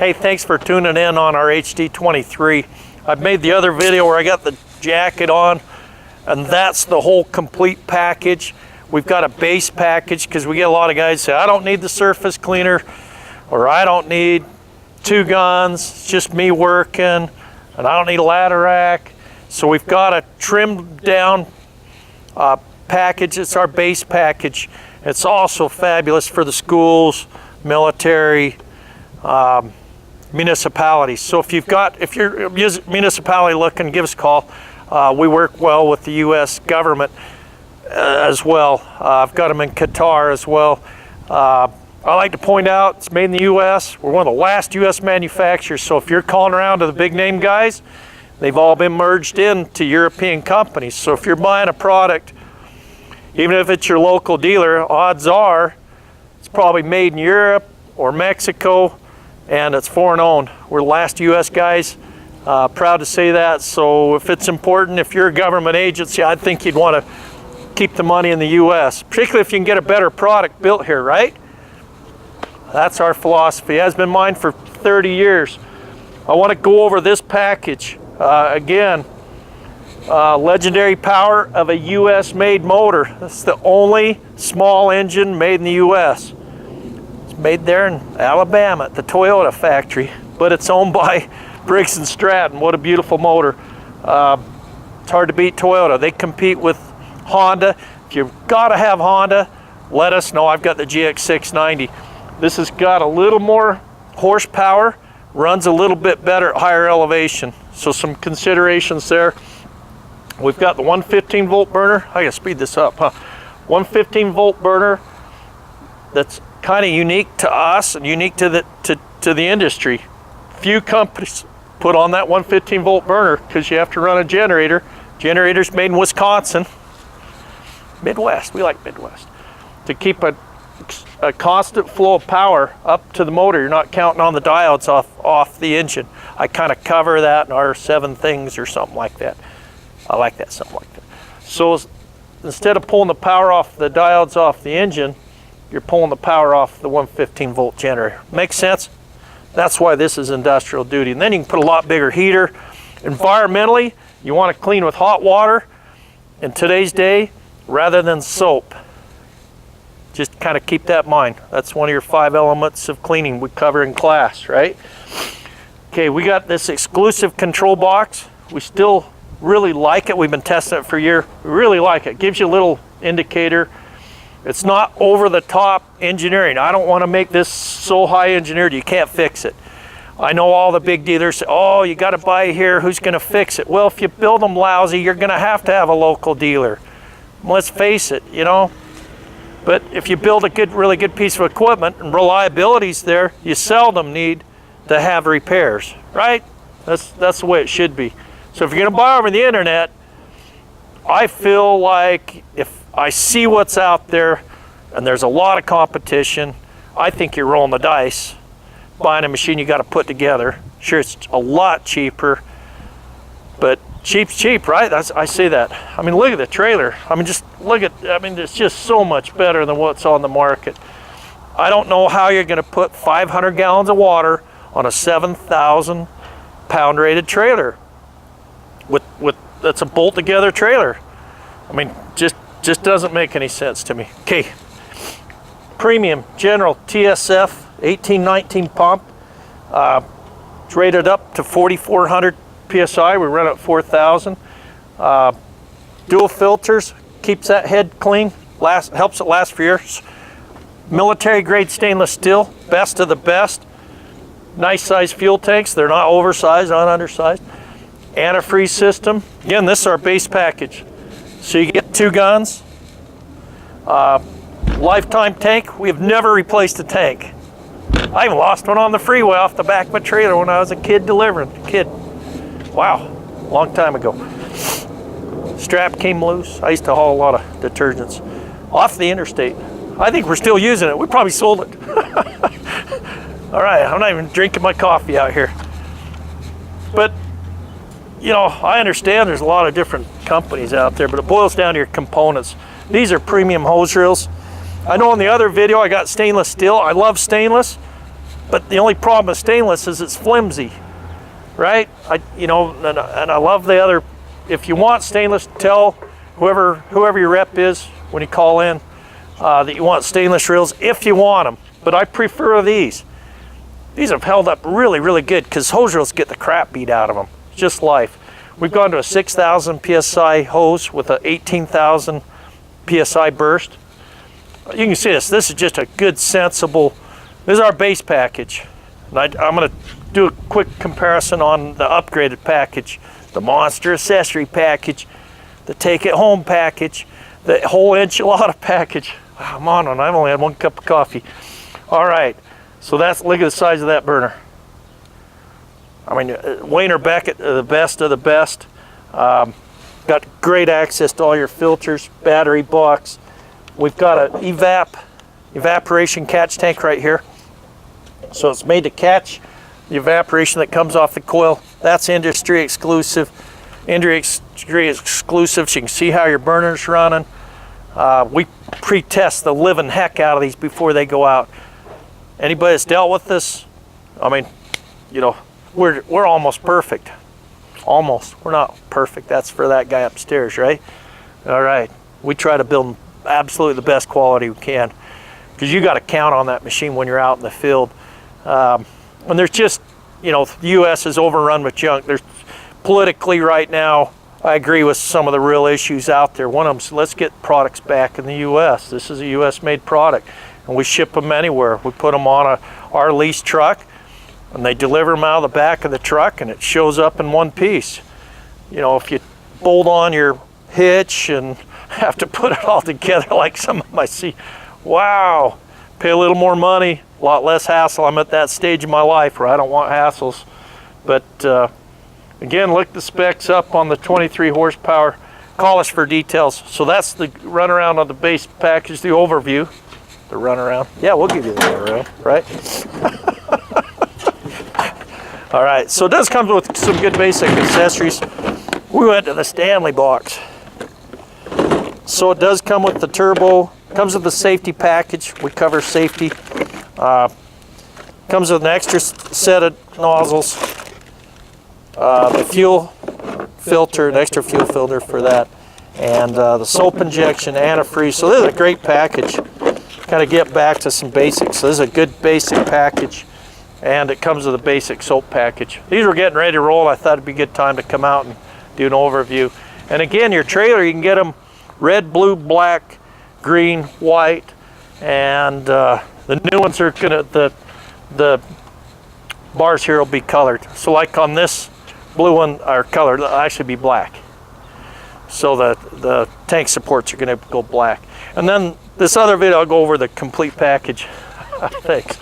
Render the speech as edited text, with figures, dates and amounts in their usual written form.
Hey, thanks for tuning in on our HD23. I've made the other video where I got the jacket on, and that's the whole complete package. We've got a base package because we get a lot of guys say, I don't need the surface cleaner, or I don't need 2 guns, it's just me working, and I don't need a ladder rack. So we've got a trimmed down package. It's our base package. It's also fabulous for the schools, military, municipalities. So if you're a municipality looking, give us a call. We work well with the U.S. government as well. I've got them in Qatar as well. I like to point out it's made in the U.S. We're one of the last U.S. manufacturers. So if you're calling around to the big name guys, they've all been merged into European companies. So if you're buying a product, even if it's your local dealer, odds are it's probably made in Europe or Mexico, and it's foreign owned. We're the last U.S. guys, proud to say that. So if it's important, if you're a government agency, I think you'd want to keep the money in the U.S., particularly if you can get a better product built here, right? That's our philosophy. It has been mine for 30 years. I want to go over this package. Again, legendary power of a U.S. made motor. That's the only small engine made in the U.S. Made there in Alabama at the Toyota factory, but it's owned by Briggs & Stratton. What a beautiful motor. It's hard to beat Toyota. They compete with Honda. If you've got to have Honda, let us know. I've got the GX690. This has got a little more horsepower, runs a little bit better at higher elevation. So some considerations there. We've got the 115 volt burner. I gotta speed this up, huh? 115 volt burner that's kind of unique to us and unique to the industry. Few companies put on that 115 volt burner because you have to run a generator. Generator's made in Wisconsin. Midwest, we like Midwest. To keep a constant flow of power up to the motor. You're not counting on the diodes off the engine. I kind of cover that in our 7 things or something like that. I like that, something like that. So instead of pulling the power off the diodes off the engine, you're pulling the power off the 115 volt generator. Makes sense? That's why this is industrial duty. And then you can put a lot bigger heater. Environmentally, you want to clean with hot water in today's day rather than soap. Just kind of keep that in mind. That's one of your 5 elements of cleaning we cover in class, right? Okay, we got this exclusive control box. We still really like it. We've been testing it for a year. We really like it. Gives you a little indicator. It's not over the top engineering. I don't want to make this so high engineered you can't fix it. I know all the big dealers say, oh, you got to buy here, who's going to fix it? Well, if you build them lousy, you're going to have a local dealer. Let's face it, you know. But if you build a really good piece of equipment and reliability's there, you seldom need to have repairs, right? That's the way it should be. So if you're going to buy over the internet, I feel like if I see what's out there and there's a lot of competition, I think you're rolling the dice buying a machine you got to put together. Sure, it's a lot cheaper, but cheap's cheap, right? I say that. I mean, look at the trailer. I mean, just look at, it's just so much better than what's on the market. I don't know how you're going to put 500 gallons of water on a 7,000 pound rated trailer with that's a bolt together trailer. I mean, just doesn't make any sense to me. Okay, premium general TSF 1819 pump. It's rated up to 4,400 PSI. We run at 4,000. Dual filters, keeps that head clean, helps it last for years. Military grade stainless steel, best of the best. Nice size fuel tanks. They're not oversized, not undersized. Antifreeze system. Again, this is our base package. So you get 2 guns. Lifetime tank. We have never replaced a tank. I even lost one on the freeway off the back of my trailer when I was a kid delivering. Wow, long time ago. Strap came loose. I used to haul a lot of detergents off the interstate. I think we're still using it. We probably sold it. All right, I'm not even drinking my coffee out here. But, you know, I understand there's a lot of different companies out there, but it boils down to your components. These are premium hose reels. I know in the other video I got stainless steel. I love stainless. But the only problem with stainless is it's flimsy, right? You know, and I love the other. If you want stainless, tell whoever your rep is when you call in that you want stainless reels if you want them. But I prefer these. These have held up really, really good because hose reels get the crap beat out of them. It's just life. We've gone to a 6,000 PSI hose with a 18,000 PSI burst. You can see this. This is just a good, sensible. This is our base package. And I'm going to do a quick comparison on the upgraded package, the Monster Accessory package, the Take It Home package, the whole enchilada package. I'm on one. I've only had one cup of coffee. All right. So that's, look at the size of that burner. I mean, Wayne or Beckett are the best of the best. Got great access to all your filters, battery box. We've got an evaporation catch tank right here. So it's made to catch the evaporation that comes off the coil. That's industry exclusive. Industry exclusive, so you can see how your burner's running. We pre-test the living heck out of these before they go out. Anybody that's dealt with this, I mean, you know, we're almost perfect. Almost. We're not perfect. That's for that guy upstairs, right? All right. We try to build absolutely the best quality we can, because you got to count on that machine when you're out in the field. And there's just, you know, the U.S. is overrun with junk. There's politically right now, I agree with some of the real issues out there. One of them is, let's get products back in the U.S. This is a U.S. made product, and we ship them anywhere. We put them on our lease truck, and they deliver them out of the back of the truck, and it shows up in one piece. You know, if you bolt on your hitch and have to put it all together like some of them I see, wow, pay a little more money, a lot less hassle. I'm at that stage of my life where I don't want hassles. But again, look the specs up on the 23 horsepower. Call us for details. So that's the runaround on the base package, the overview. The runaround. Yeah, we'll give you the runaround, right? All right, so it does come with some good basic accessories. We went to the Stanley box. So it does come with the turbo, comes with the safety package. We cover safety. Comes with an extra set of nozzles, the fuel filter, an extra fuel filter for that, and the soap injection, antifreeze. So this is a great package. Kind of get back to some basics. So this is a good basic package, and it comes with a basic soap package. These were getting ready to roll. I thought it'd be a good time to come out and do an overview. And again, your trailer, you can get them red, blue, black, green, white, and the new ones are gonna, the bars here will be colored. So like on this blue one, are colored, they'll actually be black. So the tank supports are gonna go black. And then this other video, I'll go over the complete package. Thanks.